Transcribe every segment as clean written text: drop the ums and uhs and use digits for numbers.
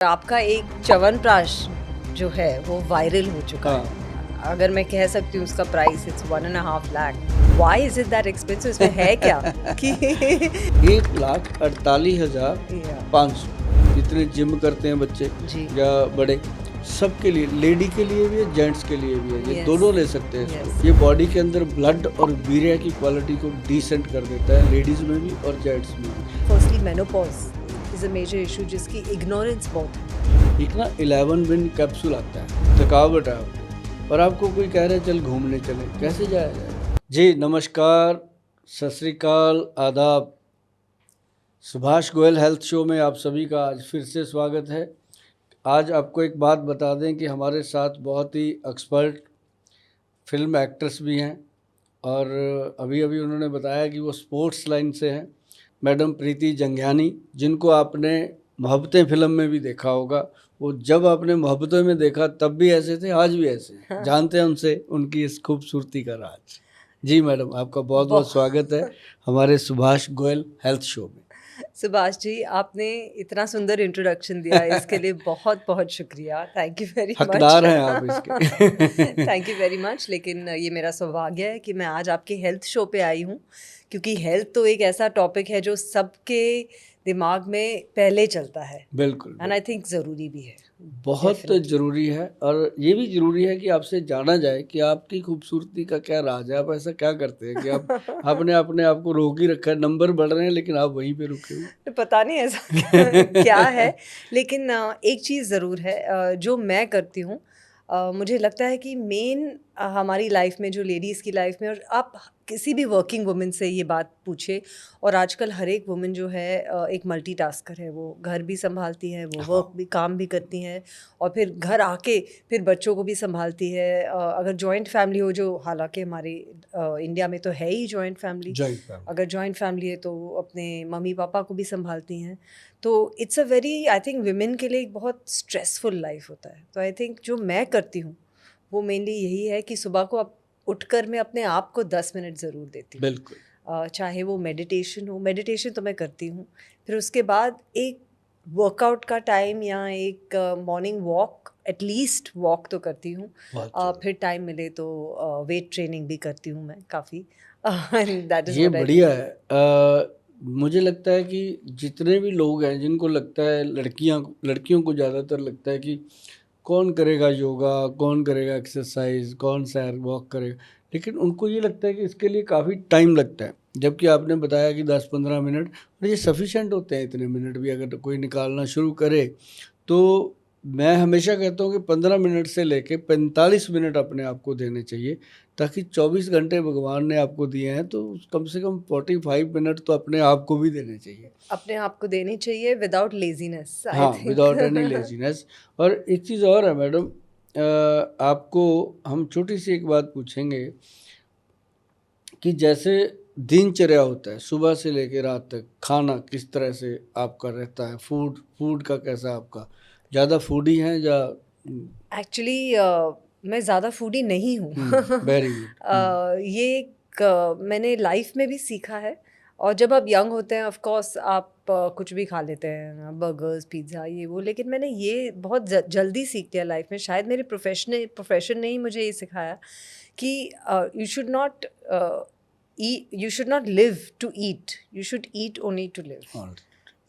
आपका एक च्यवनप्राश जो है वो वायरल हो चुका है। हाँ। अगर मैं कह सकती हूँ उसका price it's 1.5 lakh. Why is it that expensive? इसमें है क्या कि 1,48,500 जितने जिम करते हैं बच्चे जी या बड़े, सबके लिए, लेडी के लिए भी है, जेंट्स के लिए भी है, ये Yes. दोनों ले सकते हैं Yes. इसको। ये बॉडी के अंदर ब्लड और वीर्य की क्वालिटी को डिसेंट कर देता है, लेडीज में भी और जेंट्स में भी। Firstly menopause is a major issue जिसकी इग्नोरेंस बहुत है। एक ना 11 विन कैप्सूल आता है, थकावट है आपको, और आपको कोई कह रहा है चल घूमने चले, कैसे जाया जाए? जी नमस्कार, सत श्री अकाल, आदाब। सुभाष गोयल हेल्थ शो में आप सभी का आज फिर से स्वागत है। आज आपको एक बात बता दें कि हमारे साथ बहुत ही एक्सपर्ट फिल्म एक्ट्रेस भी हैं, और अभी अभी उन्होंने बताया कि वो स्पोर्ट्स लाइन से हैं। मैडम प्रीति जंगियानी, जिनको आपने मोहब्बतें फिल्म में भी देखा होगा। वो जब आपने मोहब्बतें में देखा तब भी ऐसे थे, आज भी ऐसे हैं। जानते हैं उनसे उनकी इस खूबसूरती का राज। जी मैडम, आपका बहुत बहुत स्वागत है हमारे सुभाष गोयल हेल्थ शो में। सुभाष जी, आपने इतना सुंदर इंट्रोडक्शन दिया, इसके लिए बहुत बहुत शुक्रिया। Thank you very much. हकदार हैं आप इसके। Thank you very much. लेकिन ये मेरा सौभाग्य है कि मैं आज आपके हेल्थ शो पे आई हूँ, क्योंकि हेल्थ तो एक ऐसा टॉपिक है जो सबके दिमाग में पहले चलता है। बिल्कुल, एंड आई थिंक ज़रूरी भी है, बहुत definitely. ज़रूरी है। और ये भी ज़रूरी है कि आपसे जाना जाए कि आपकी खूबसूरती का क्या राज है। आप ऐसा क्या करते हैं कि आप आपने अपने आप को रोक ही रखा है, नंबर बढ़ रहे हैं लेकिन आप वहीं पे रुके हुए। पता नहीं ऐसा क्या है। लेकिन एक चीज़ ज़रूर है जो मैं करती हूँ। मुझे लगता है कि मेन हमारी लाइफ में, जो लेडीज़ की लाइफ में, और आप किसी भी वर्किंग वुमन से ये बात पूछे, और आजकल हर एक वुमन जो है एक मल्टीटास्कर है। वो घर भी संभालती है, वो वर्क भी, काम भी करती हैं, और फिर घर आके फिर बच्चों को भी संभालती है। अगर जॉइंट फैमिली हो, जो हालांकि हमारे इंडिया में तो है ही जॉइंट फैमिली, अगर जॉइंट फैमिली है तो अपने मम्मी पापा को भी संभालती हैं। तो it's a very, I think women के लिए एक बहुत स्ट्रेसफुल लाइफ होता है। तो आई थिंक जो मैं करती हूँ वो मेनली यही है कि सुबह को अब उठकर मैं अपने आप को 10 मिनट ज़रूर देती हूँ। बिल्कुल। चाहे वो मेडिटेशन हो, मेडिटेशन तो मैं करती हूँ। फिर उसके बाद एक वर्कआउट का टाइम या एक मॉर्निंग वॉक, एटलीस्ट वॉक तो करती हूँ। फिर टाइम मिले तो वेट ट्रेनिंग भी करती हूँ मैं काफ़ी। दैट इज़ ये व्हाट आई बढ़िया है। मुझे लगता है कि जितने भी लोग हैं, जिनको लगता है, लड़कियों को ज़्यादातर लगता है कि कौन करेगा योगा, कौन करेगा एक्सरसाइज, कौन सैर वॉक करेगा, लेकिन उनको ये लगता है कि इसके लिए काफ़ी टाइम लगता है। जबकि आपने बताया कि 10-15 मिनट, और ये सफिशेंट होते हैं। इतने मिनट भी अगर कोई निकालना शुरू करे तो मैं हमेशा कहता हूँ कि 15 मिनट से लेके 45 मिनट अपने आप को देने चाहिए, ताकि 24 घंटे भगवान ने आपको दिए हैं तो कम से कम 45 मिनट तो अपने आप को भी देने चाहिए। अपने आप को देनी चाहिए विदाउट लेजीनेस, आई हाँ, थिंक। Without any laziness. और एक चीज़ और है मैडम, आपको हम छोटी सी एक बात पूछेंगे कि जैसे दिनचर्या होता है, सुबह से लेकर रात तक खाना किस तरह से आपका रहता है, फूड का कैसा आपका, ज़्यादा फूडी हैं या? एक्चुअली मैं ज़्यादा फूडी नहीं हूँ। Very good. ये एक मैंने लाइफ में भी सीखा है। और जब आप यंग होते हैं, ऑफ कोर्स आप कुछ भी खा लेते हैं, बर्गर्स, पिज़्ज़ा, ये वो। लेकिन मैंने ये बहुत जल्दी सीख लिया लाइफ में। शायद मेरे प्रोफेशन ने ही मुझे ये सिखाया कि you should not live to eat, you should eat only to live.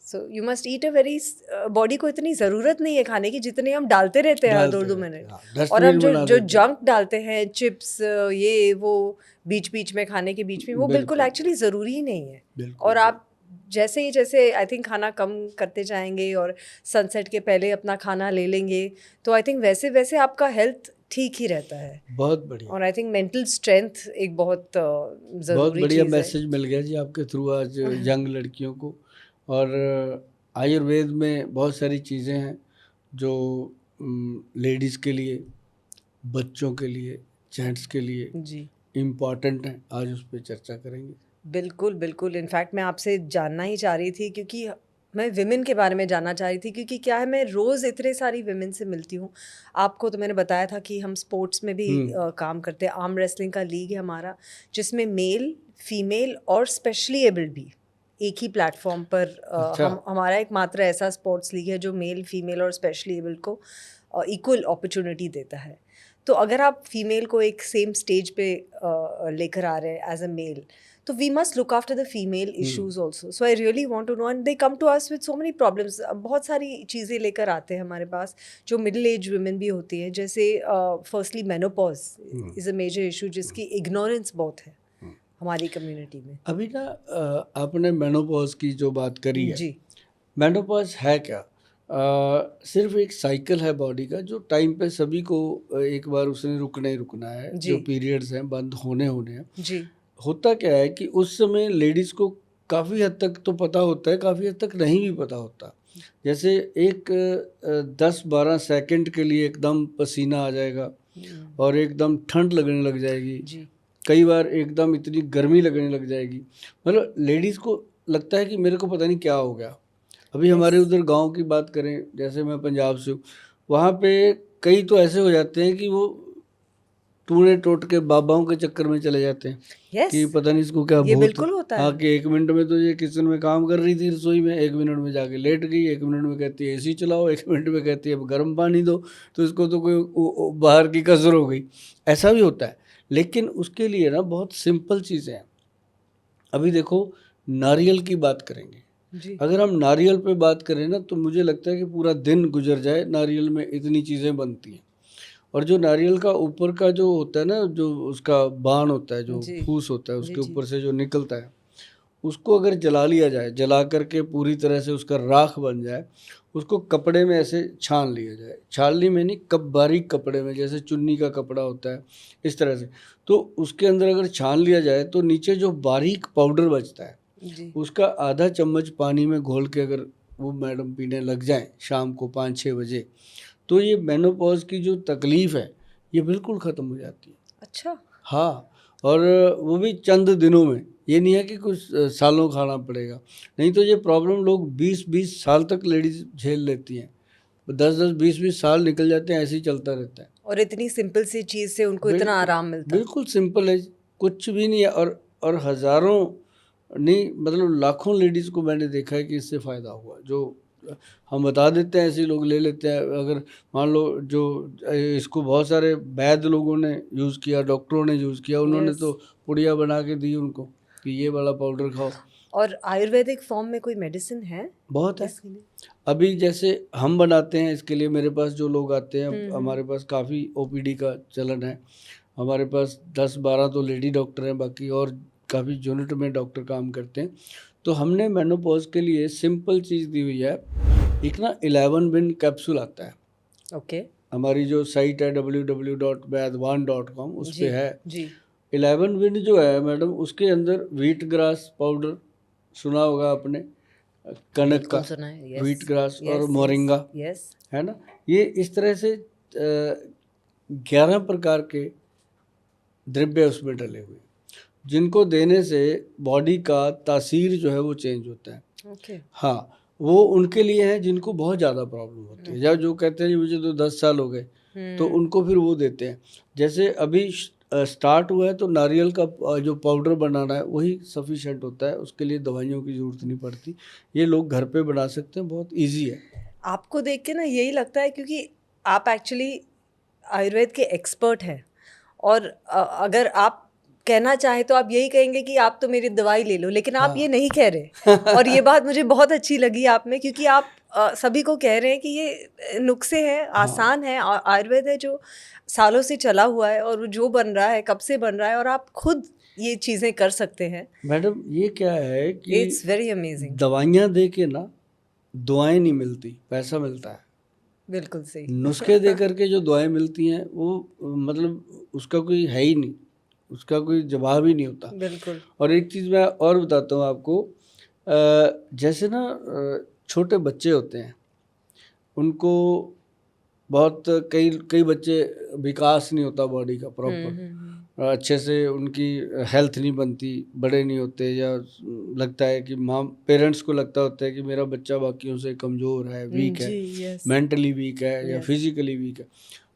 So you must eat a very, body को इतनी ज़रूरत नहीं है खाने की जितने हम डालते रहते हैं हर 2-2 मिनट। और अब जो जंक डालते हैं, चिप्स, ये वो, बीच बीच में, खाने के बीच में, वो बिल्कुल एक्चुअली ज़रूरी ही नहीं है। और आप जैसे आई थिंक खाना कम करते जाएंगे और सनसेट के पहले अपना खाना ले लेंगे, तो आई थिंक वैसे वैसे आपका हेल्थ ठीक ही रहता है। बहुत बढ़िया। और आई थिंक मेंटल स्ट्रेंथ एक बहुत बहुत बढ़िया मैसेज मिल गया जी आपके थ्रू आज यंग लड़कियों को। और आयुर्वेद में बहुत सारी चीज़ें हैं जो लेडीज़ के लिए, बच्चों के लिए, जेंट्स के लिए जी इम्पॉर्टेंट हैं। आज उस पर चर्चा करेंगे। बिल्कुल बिल्कुल। इनफैक्ट मैं आपसे जानना ही चाह रही थी, क्योंकि मैं विमेन के बारे में जानना चाह रही थी। क्योंकि क्या है, मैं रोज़ इतने सारी विमेन से मिलती हूँ। आपको तो मैंने बताया था कि हम स्पोर्ट्स में भी काम करते हैं। आर्म रेसलिंग का लीग है हमारा, जिसमें मेल, फीमेल और स्पेशली एबल्ड भी एक ही प्लेटफॉर्म पर अच्छा। हमारा एक मात्र ऐसा स्पोर्ट्स लीग है जो मेल फीमेल और स्पेशली एबल्ड को इक्वल अपॉर्चुनिटी देता है। तो अगर आप फीमेल को एक सेम स्टेज पे लेकर आ रहे हैं एज अ मेल, तो we must look after the female issues also. So I really want to know, and they come to us with so many problems. बहुत सारी चीज़ें लेकर आते हैं हमारे पास जो मिडिल एज वुमेन भी होती हैं, जैसे firstly menopause is a major issue जिसकी इग्नोरेंस बहुत है हमारी कम्युनिटी में। अभी ना आपने मेनोपॉज की जो बात करी है, जी मेनोपॉज है क्या? सिर्फ एक साइकिल है बॉडी का जो टाइम पे सभी को एक बार उसने रुकना ही रुकना है। जी जो पीरियड्स हैं बंद होने हैं। जी होता क्या है कि उस समय लेडीज़ को काफ़ी हद तक तो पता होता है, काफ़ी हद तक नहीं भी पता होता। जैसे एक 10-12 सेकंड के लिए एकदम पसीना आ जाएगा और एकदम ठंड लगने लग जाएगी। जी कई बार एकदम इतनी गर्मी लगने लग जाएगी, मतलब लेडीज़ को लगता है कि मेरे को पता नहीं क्या हो गया। अभी हमारे यस उधर गांव की बात करें, जैसे मैं पंजाब से हूँ, वहाँ पे कई तो ऐसे हो जाते हैं कि वो टूने टोट के बाबाओं के चक्कर में चले जाते हैं यस कि पता नहीं इसको क्या ये भूत। बिल्कुल होता हाँ, है। कि 1 मिनट में तो ये किचन में काम कर रही थी रसोई में, 1 मिनट में जाके लेट गई, 1 मिनट में कहती है एसी चलाओ, 1 मिनट में कहती है अब गर्म पानी दो, तो इसको तो कोई बाहर की कसर हो गई। ऐसा भी होता है, लेकिन उसके लिए ना बहुत सिंपल चीज़ें हैं। अभी देखो, नारियल की बात करेंगे। जी अगर हम नारियल पे बात करें ना, तो मुझे लगता है कि पूरा दिन गुजर जाए, नारियल में इतनी चीज़ें बनती हैं। और जो नारियल का ऊपर का जो होता है ना, जो उसका बाण होता है, जो जी फूस होता है, जी उसके जी ऊपर से जो निकलता है, उसको अगर जला लिया जाए, जला करके पूरी तरह से उसका राख बन जाए, उसको कपड़े में ऐसे छान लिया जाए। छाननी में नहीं, कब बारीक कपड़े में, जैसे चुन्नी का कपड़ा होता है, इस तरह से। तो उसके अंदर अगर छान लिया जाए तो नीचे जो बारीक पाउडर बचता है, जी उसका आधा चम्मच पानी में घोल के अगर वो मैडम पीने लग जाएं शाम को 5-6 बजे, तो ये मेनोपॉज की जो तकलीफ़ है, ये बिल्कुल ख़त्म हो जाती है। अच्छा हाँ, और वो भी चंद दिनों में। ये नहीं है कि कुछ सालों खाना पड़ेगा। नहीं तो ये प्रॉब्लम लोग 20-20 साल तक लेडीज़ झेल लेती हैं। 10-10, 20-20 साल निकल जाते हैं, ऐसे ही चलता रहता है। और इतनी सिंपल सी चीज़ से उनको इतना बिल्कुल, आराम मिलता। बिल्कुल सिंपल है, कुछ भी नहीं है। और हज़ारों नहीं, मतलब लाखों लेडीज़ को मैंने देखा है कि इससे फ़ायदा हुआ। जो हम बता देते हैं, ऐसे ही लोग ले लेते हैं। अगर मान लो जो इसको बहुत सारे वैद्य लोगों ने यूज़ किया, डॉक्टरों ने यूज़ किया, उन्होंने यस तो पुड़िया बना के दी उनको कि ये वाला पाउडर खाओ। और आयुर्वेदिक फॉर्म में कोई मेडिसिन है बहुत है। इसके लिए? अभी जैसे हम बनाते हैं, इसके लिए मेरे पास जो लोग आते हैं, हमारे हम्म। पास काफ़ी ओपीडी का चलन है। हमारे पास 10-12 तो लेडी डॉक्टर हैं, बाकी और काफ़ी यूनिट में डॉक्टर काम करते हैं। तो हमने मेनोपॉज के लिए सिंपल चीज़ दी हुई है। एक ना 11 विन कैप्सूल आता है। ओके हमारी जो साइट है www.vaidwan.com, उस पे जी है। जी 11 विन जो है मैडम, उसके अंदर व्हीट ग्रास पाउडर सुना होगा आपने, कनक का, बिल्कुल सुना है। यस व्हीट ग्रास और यस यस मोरिंगा, यस है ना। ये इस तरह से 11 प्रकार के द्रव्य उसमें डले हुए हैं, जिनको देने से बॉडी का तासीर जो है वो चेंज होता है। ओके हाँ, वो उनके लिए है जिनको बहुत ज़्यादा प्रॉब्लम होती है, या जो कहते हैं जी मुझे तो 10 साल हो गए, तो उनको फिर वो देते हैं। जैसे अभी स्टार्ट हुआ है, तो नारियल का जो पाउडर बनाना है वही सफिशेंट होता है, उसके लिए दवाइयों की ज़रूरत नहीं पड़ती। ये लोग घर पे बना सकते हैं, बहुत ईजी है। आपको देख के ना यही लगता है, क्योंकि आप एक्चुअली आयुर्वेद के एक्सपर्ट हैं। और अगर आप कहना चाहें तो आप यही कहेंगे कि आप तो मेरी दवाई ले लो, लेकिन आप ये नहीं कह रहे। और ये बात मुझे बहुत अच्छी लगी आप में, क्योंकि आप सभी को कह रहे हैं कि ये नुस्खे हैं, आसान है, आयुर्वेद है जो सालों से चला हुआ है, और जो बन रहा है कब से बन रहा है, और आप खुद ये चीज़ें कर सकते हैं। मैडम, ये क्या है कि इट्स वेरी अमेजिंग। दवाइयाँ दे के ना दुआएं नहीं मिलती, पैसा मिलता है। बिल्कुल सही। नुस्खे दे करके जो दुआएं मिलती हैं, वो मतलब उसका कोई है ही नहीं, उसका कोई जवाब ही नहीं होता। बिल्कुल और एक चीज़ मैं और बताता हूँ आपको, जैसे ना छोटे बच्चे होते हैं, उनको बहुत कई कई बच्चे विकास नहीं होता बॉडी का प्रॉपर, अच्छे से उनकी हेल्थ नहीं बनती, बड़े नहीं होते, या लगता है कि माँ पेरेंट्स को लगता होता है कि मेरा बच्चा बाकियों से कमज़ोर है, वीक है, जी यस मेंटली वीक है या यस फिजिकली वीक है।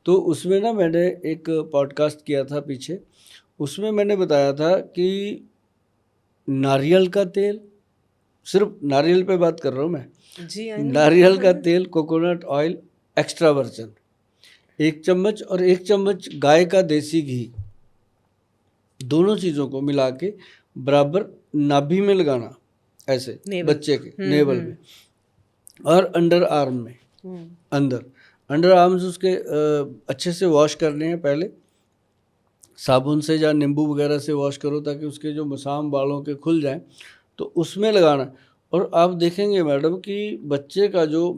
तो उसमें ना मैंने एक पॉडकास्ट किया था पीछे, उसमें मैंने बताया था कि नारियल का तेल, सिर्फ नारियल पे बात कर रहा हूँ मैं। जी आई नो। नारियल का तेल, कोकोनट ऑयल एक्स्ट्रा वर्जन 1 चम्मच और 1 चम्मच गाय का देसी घी, दोनों चीज़ों को मिला के बराबर नाभि में लगाना, ऐसे नेवल। बच्चे के नेवल में और अंडर आर्म में, अंडर आर्म्स उसके अच्छे से वॉश करने हैं पहले, साबुन से या नींबू वगैरह से वॉश करो ताकि उसके जो मसाम बालों के खुल जाएं, तो उसमें लगाना। और आप देखेंगे मैडम कि बच्चे का जो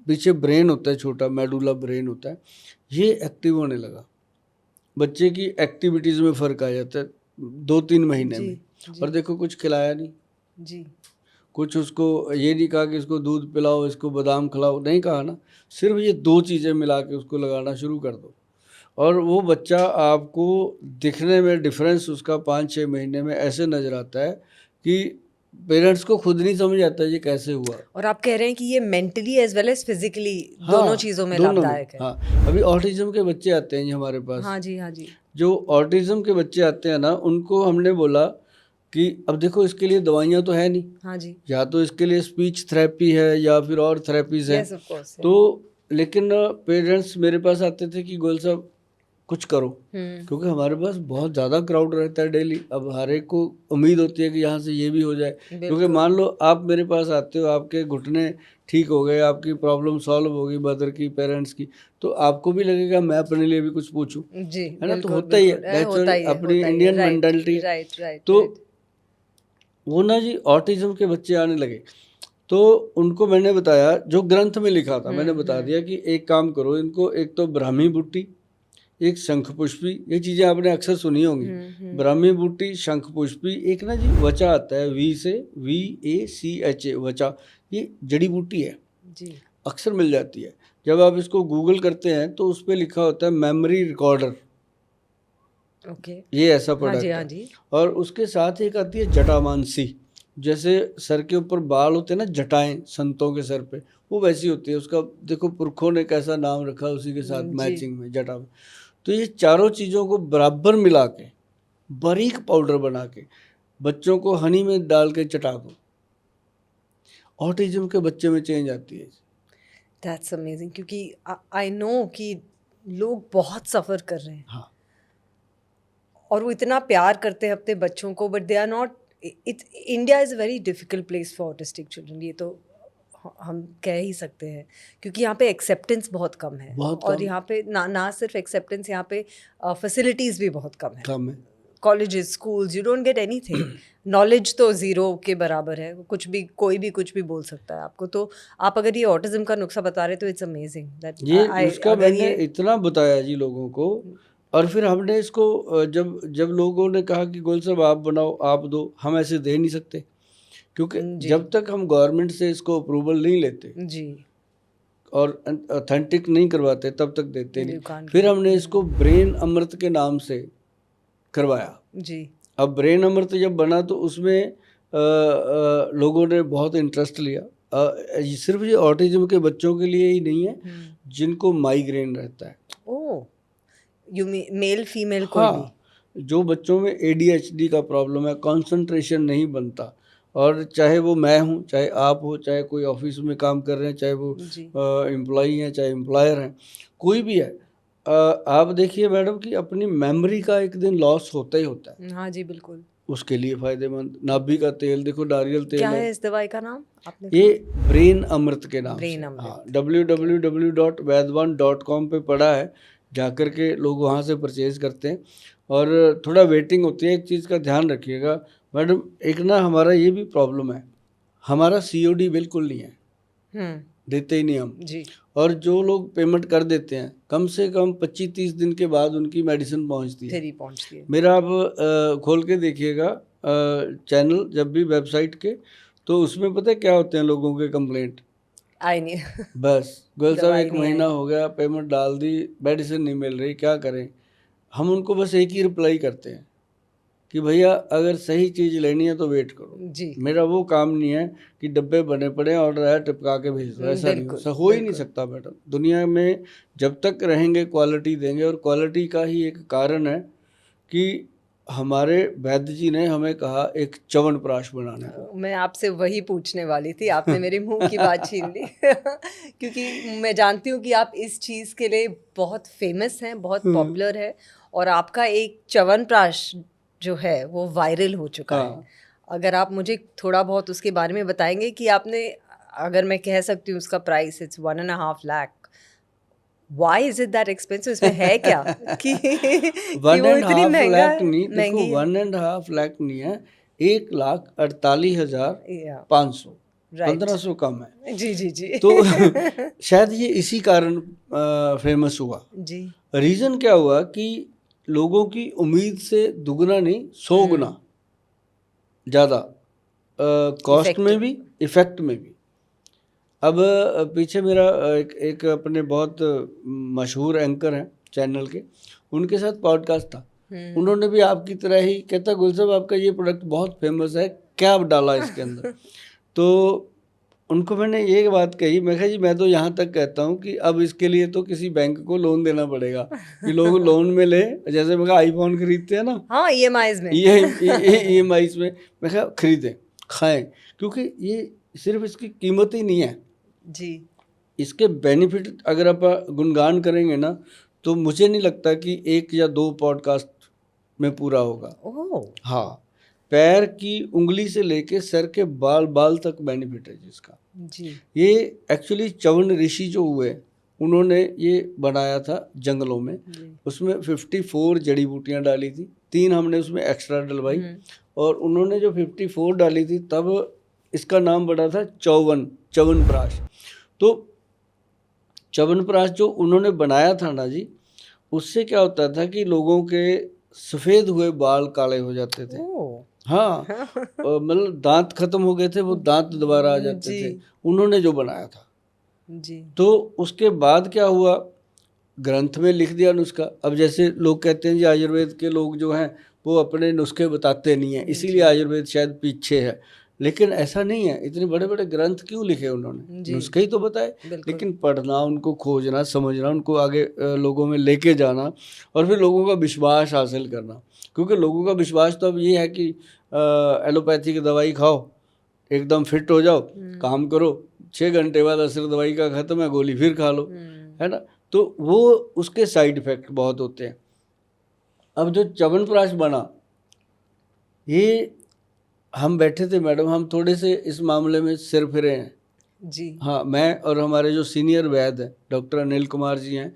पीछे ब्रेन होता है, छोटा मेडुला ब्रेन होता है, ये एक्टिव होने लगा। बच्चे की एक्टिविटीज़ में फ़र्क आ जाता है 2-3 महीने जी, में। जी। और देखो कुछ खिलाया नहीं, जी कुछ उसको ये नहीं कहा कि इसको दूध पिलाओ, इसको बादाम खिलाओ, नहीं कहा ना, सिर्फ ये 2 चीज़ें मिला के उसको लगाना शुरू कर दो और वो बच्चा आपको दिखने में डिफरेंस उसका 5-6 महीने में ऐसे नज़र आता है कि पेरेंट्स को खुद नहीं समझ आता ये कैसे हुआ। और आप कह रहे हैं कि ये mentally as well as physically हाँ, दोनों चीज़ों में दोनों में। लाभदायक है। हाँ, अभी ऑटिज्म के बच्चे आते हैं जी हमारे पास। हाँ जी, हाँ जी। जो ऑटिज्म के बच्चे आते हैं ना, उनको हमने बोला कि अब देखो इसके लिए दवाइयाँ तो है नहीं, हाँ जी। या तो इसके लिए स्पीच थेरेपी है या फिर और थेरेपीज़ हैं। Yes of course. तो लेकिन पेरेंट्स मेरे पास आते थे कि गोयल साहब कुछ करो, क्योंकि हमारे पास बहुत ज़्यादा क्राउड रहता है डेली। अब हर एक को उम्मीद होती है कि यहाँ से ये भी हो जाए, क्योंकि मान लो आप मेरे पास आते हो, आपके घुटने ठीक हो गए, आपकी प्रॉब्लम सॉल्व होगी मदर की, पेरेंट्स की, तो आपको भी लगेगा मैं अपने लिए भी कुछ पूछूं, जी, है ना। तो बिल्कुल, होता ही है, बिल्कुल। नेचुरल होता ही है, अपनी होता ही है। इंडियन राइट, मेंटालिटी है। राइट, राइट, तो राइट। वो ना जी ऑटिज्म के बच्चे आने लगे, तो उनको मैंने बताया जो ग्रंथ में लिखा था, मैंने बता दिया कि एक काम करो, इनको एक तो ब्राह्मी बूटी, एक शंख पुष्पी, ये चीज़ें आपने अक्सर सुनी होंगी, ब्राह्मी बूटी, शंख पुष्पी, एक ना जी वचा आता है, VACHA, वचा, ये जड़ी बूटी है जी। अक्सर मिल जाती है। जब आप इसको गूगल करते हैं तो उस पर लिखा होता है मेमोरी रिकॉर्डर, ओके। ये ऐसा हाँ प्रोडक्ट जी, हाँ है। जी। और उसके साथ एक आती है जटामानसी, जैसे सर के ऊपर बाल होते हैं ना, जटाएं संतों के सर पे, वो वैसी होती है। उसका देखो पुरखों ने कैसा नाम रखा, उसी के साथ जी। मैचिंग में जटा में। तो ये चारों चीज़ों को बराबर मिला के बारीक पाउडर बना के बच्चों को हनी में डाल के चटा दो, ऑटिज्म के बच्चे में चेंज आती है। दैट्स अमेजिंग, क्योंकि आई नो कि लोग बहुत सफ़र कर रहे हैं। हाँ, और वो इतना प्यार करते हैं अपने बच्चों को, but they are not. India is a very difficult place for autistic children, ये तो हम कह ही सकते हैं, क्योंकि यहाँ पे एक्सेप्टेंस बहुत कम है। बहुत और कम। यहाँ पे ना सिर्फ एक्सेप्टेंस, यहाँ पे फैसिलिटीज़ भी बहुत कम है। कम है। Colleges, schools, you don't get anything. Knowledge तो ज़ीरो के बराबर है, कुछ भी कोई भी कुछ भी बोल सकता है आपको। तो आप अगर ये ऑटिज्म का नुस्खा बता रहे तो इट्स अमेजिंग दैट ये नुस्खा अगर मैंने ये इतना बताया जी लोगों को, और फिर हमने इसको जब जब लोगों ने कहा कि गोयल साहब आप बनाओ, आप दो, हम ऐसे दे नहीं सकते, क्योंकि जी। जब तक हम गवर्नमेंट से इसको अप्रूवल नहीं लेते जी। और ऑथेंटिक नहीं करवाते तब तक देते You नहीं। can't फिर give. हमने इसको ब्रेन अमृत के नाम से करवाया। जी। अब ब्रेन अमृत जब बना तो उसमें लोगों ने बहुत इंटरेस्ट लिया। सिर्फ ये ऑटिज्म के बच्चों के लिए ही नहीं है, जिनको माइग्रेन रहता है। ओह, यू मेल फीमेल कोई भी? हाँ, जो बच्चों में ADHD का प्रॉब्लम है, कंसंट्रेशन नहीं बनता, और चाहे वो मैं हूँ, चाहे आप हो, चाहे कोई ऑफिस में काम कर रहे हैं, चाहे वो जी। एम्प्लॉई हैं, चाहे एम्प्लॉयर हैं, कोई भी है, आप देखिए मैडम कि अपनी मेमोरी का एक दिन लॉस होता ही होता है। हाँ जी, बिल्कुल। उसके लिए फ़ायदेमंद नाभि का तेल, देखो नारियल तेल क्या है। है इस दवाई का नाम आपने ये ब्रेन अमृत के नाम ब्रेन से, अमृत। हाँ, www.vaidwan.com पे पड़ा है, जाकर के लोग वहाँ से परचेज करते हैं, और थोड़ा वेटिंग होती है। एक चीज़ का ध्यान रखिएगा मैडम, एक ना हमारा ये भी प्रॉब्लम है, हमारा COD बिल्कुल नहीं है, देते ही नहीं हम। जी। और जो लोग पेमेंट कर देते हैं, कम से कम 25-30 दिन के बाद उनकी मेडिसिन पहुंचती है। फिर ही पहुंचती है। मेरा आप खोल के देखिएगा चैनल जब भी वेबसाइट के, तो उसमें पता है क्या होते हैं लोगों के कंप्लेंट, आई नहीं। बस गोयल साहब दवाई 1 नहीं महीना आई। हो गया, पेमेंट डाल दी, मेडिसिन नहीं मिल रही, क्या करें। हम उनको बस एक ही रिप्लाई करते हैं कि भैया अगर सही चीज़ लेनी है तो वेट करो। जी। मेरा वो काम नहीं है कि डब्बे बने पड़े हैं, ऑर्डर आया टिपका के भेज दो, ऐसा नहीं बिल्कुल, हो ही नहीं बिल्कुल। सकता मैडम। दुनिया में जब तक रहेंगे क्वालिटी देंगे, और क्वालिटी का ही एक कारण है कि हमारे वैद्य जी ने हमें कहा एक च्यवनप्राश बनाने को। मैं आपसे वही पूछने वाली थी, आपने मेरे मुंह की बात छीन ली। क्योंकि मैं जानती हूँ कि आप इस चीज़ के लिए बहुत फेमस हैं, बहुत पॉपुलर है, और आपका एक च्यवनप्राश जो है वो वायरल हो चुका है। हाँ। अगर आप मुझे थोड़ा बहुत उसके बारे में बताएंगे कि आपने, अगर मैं कह सकती हूँ उसका price it's 1.5 lakh, why is it that expensive, इसमें है क्या कि कि वन वो एंड इतनी हाफ महंगा लाख नहीं, देखो महंगी है? 1.5 लाख नहीं है, 1,48,500, या राइट, 1500 कम है। जी जी जी। तो शायद ये इसी कारण फेमस हुआ। जी। रीज़न क्या हुआ कि लोगों की उम्मीद से दुगना नहीं 100 गुना ज़्यादा कॉस्ट में भी, इफ़ेक्ट में भी। अब पीछे मेरा एक अपने बहुत मशहूर एंकर हैं चैनल के, उनके साथ पॉडकास्ट था। उन्होंने भी आपकी तरह ही कहता, गुल साहब आपका ये प्रोडक्ट बहुत फेमस है, क्या डाला इसके अंदर? तो उनको मैंने ये बात कही, मैं कहा जी मैं तो यहाँ तक कहता हूँ कि अब इसके लिए तो किसी बैंक को लोन देना पड़ेगा कि लोग लोन में ले, जैसे मैं कहा आईफोन खरीदते हैं ना, हाँ, EMIs में, EMIs में, मैं कहा खरीदें, खाएं, क्योंकि ये सिर्फ इसकी कीमत ही नहीं है जी। इसके बेनिफिट अगर आप गुणगान करेंगे ना, तो मुझे नहीं लगता कि 1 या 2 पॉडकास्ट में पूरा होगा। ओह! हाँ, पैर की उंगली से लेके सर के बाल बाल तक बेनिफिट है जिसका। जी। ये एक्चुअली च्यवन ऋषि जो हुए, उन्होंने ये बनाया था जंगलों में। जी। उसमें 54 जड़ी बूटियाँ डाली थी, 3 हमने उसमें एक्स्ट्रा डलवाई, और उन्होंने जो 54 डाली थी तब इसका नाम पड़ा था च्यवनप्राश। तो च्यवनप्राश जो उन्होंने बनाया था ना जी, उससे क्या होता था कि लोगों के सफ़ेद हुए बाल काले हो जाते थे। ओह! हाँ, मतलब दांत खत्म हो गए थे, वो दांत दोबारा आ जाते थे, जी। उन्होंने जो बनाया था। जी। तो उसके बाद क्या हुआ, ग्रंथ में लिख दिया नुस्खा। अब जैसे लोग कहते हैं जी आयुर्वेद के लोग जो हैं वो अपने नुस्खे बताते नहीं हैं, इसीलिए आयुर्वेद शायद पीछे है, लेकिन ऐसा नहीं है। इतने बड़े बड़े ग्रंथ क्यों लिखे उन्होंने? जी। नुस्खे ही तो बताए, बिल्कुल। लेकिन पढ़ना, उनको खोजना, समझना, उनको आगे लोगों में लेके जाना, और फिर लोगों का विश्वास हासिल करना। क्योंकि लोगों का विश्वास तो अब ये है कि एलोपैथी की दवाई खाओ, एकदम फिट हो जाओ, काम करो, 6 घंटे बाद असर दवाई का ख़त्म है, गोली फिर खा लो, है ना? तो वो उसके साइड इफ़ेक्ट बहुत होते हैं। अब जो च्यवनप्राश बना, ये हम बैठे थे मैडम, हम थोड़े से इस मामले में सिर फिरे हैं। जी। हाँ, मैं और हमारे जो सीनियर वैद्य हैं डॉक्टर अनिल कुमार जी हैं,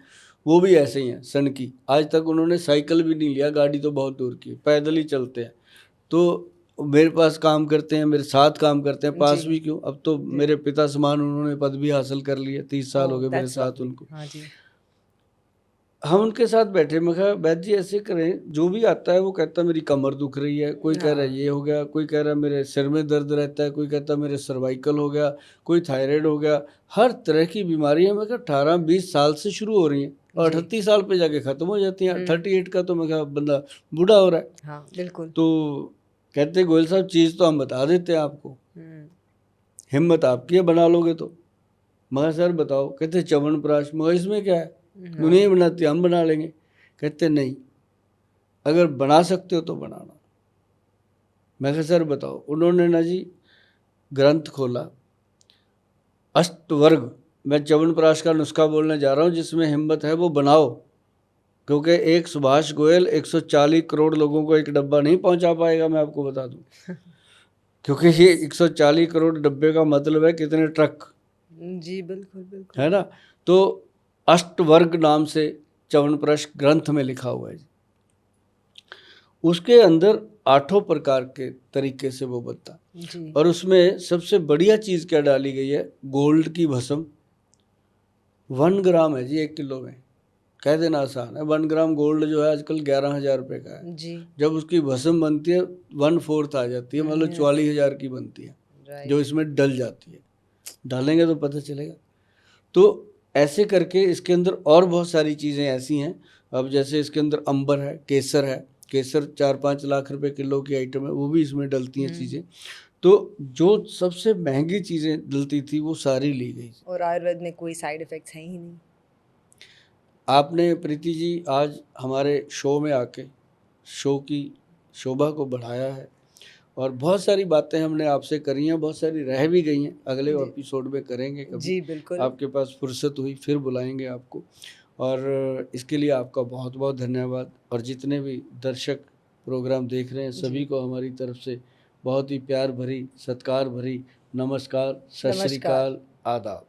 वो भी ऐसे ही हैं सन की। आज तक उन्होंने साइकिल भी नहीं लिया, गाड़ी तो बहुत दूर की, पैदल ही चलते हैं। तो मेरे पास काम करते हैं, मेरे साथ काम करते हैं, पास जी। भी क्यों, अब तो मेरे पिता समान उन्होंने पद भी हासिल कर लिए, 30 साल हो ओह! गए मेरे दैट्स साथ लवली। उनको। हाँ जी। हम उनके साथ बैठे, मैं कहा वैद्य जी ऐसे करें, जो भी आता है वो कहता है मेरी कमर दुख रही है, कोई कह रहा है ये हो गया, कोई कह रहा है मेरे सिर में दर्द रहता है, कोई कहता है मेरे सर्वाइकल हो गया, कोई थायराइड हो गया, हर तरह की बीमारी है। मैं कहा 18-20 साल से शुरू हो रही हैं और 38 साल पे जाके ख़त्म हो जाती हैं। 38 का तो मैं कहा बंदा बूढ़ा हो रहा है। हाँ, बिल्कुल। तो कहते गोयल साहब चीज़ तो हम बता देते हैं आपको, हिम्मत आपकी है बना लोगे तो। मगर सर बताओ, कहते च्यवनप्राश, मगर इसमें क्या है, दुनिया ही बनाती है, हम बना लेंगे। कहते नहीं, अगर बना सकते हो तो बनाना। मैं कहा सर बताओ। उन्होंने ना जी ग्रंथ खोला, अष्टवर्ग, मैं च्यवनप्राश का नुस्खा बोलने जा रहा हूँ, जिसमें हिम्मत है वो बनाओ, क्योंकि एक सुभाष गोयल 140 करोड़ लोगों को एक डब्बा नहीं पहुंचा पाएगा, मैं आपको बता दूं। क्योंकि ये 140 करोड़ डब्बे का मतलब है कितने ट्रक, जी, बिल्कुल, बिल्कुल। है ना? तो अष्टवर्ग नाम से च्यवनप्राश ग्रंथ में लिखा हुआ है। उसके अंदर 8 प्रकार के तरीके से वो बनता, और उसमें सबसे बढ़िया चीज़ क्या डाली गई है, गोल्ड की भस्म। 1 ग्राम है जी 1 किलो में, कह देना आसान है। 1 ग्राम गोल्ड जो है आजकल 11,000 रुपये का है जी। जब उसकी भस्म बनती है 1/4 आ जाती है, मतलब 44,000 की बनती है, जो इसमें डल जाती है। डालेंगे तो पता चलेगा। तो ऐसे करके इसके अंदर और बहुत सारी चीज़ें ऐसी हैं। अब जैसे इसके अंदर अंबर है, केसर 4-5 लाख रुपए किलो की आइटम है, वो भी इसमें डलती हैं चीज़ें। तो जो सबसे महंगी चीज़ें डलती थी वो सारी ली गई। और आयुर्वेद में कोई साइड इफ़ेक्ट्स हैं ही नहीं। आपने प्रीति जी आज हमारे शो में आके शो की शोभा को बढ़ाया है। और बहुत सारी बातें हमने आपसे करी हैं, बहुत सारी रह भी गई हैं, अगले जी। एपिसोड में करेंगे कभी। जी, बिल्कुल। आपके पास फुर्सत हुई फिर बुलाएंगे आपको। और इसके लिए आपका बहुत बहुत धन्यवाद। और जितने भी दर्शक प्रोग्राम देख रहे हैं सभी जी, को हमारी तरफ से बहुत ही प्यार भरी, सत्कार भरी नमस्कार, सत श्री नमस्कार। अकाल, आदाब।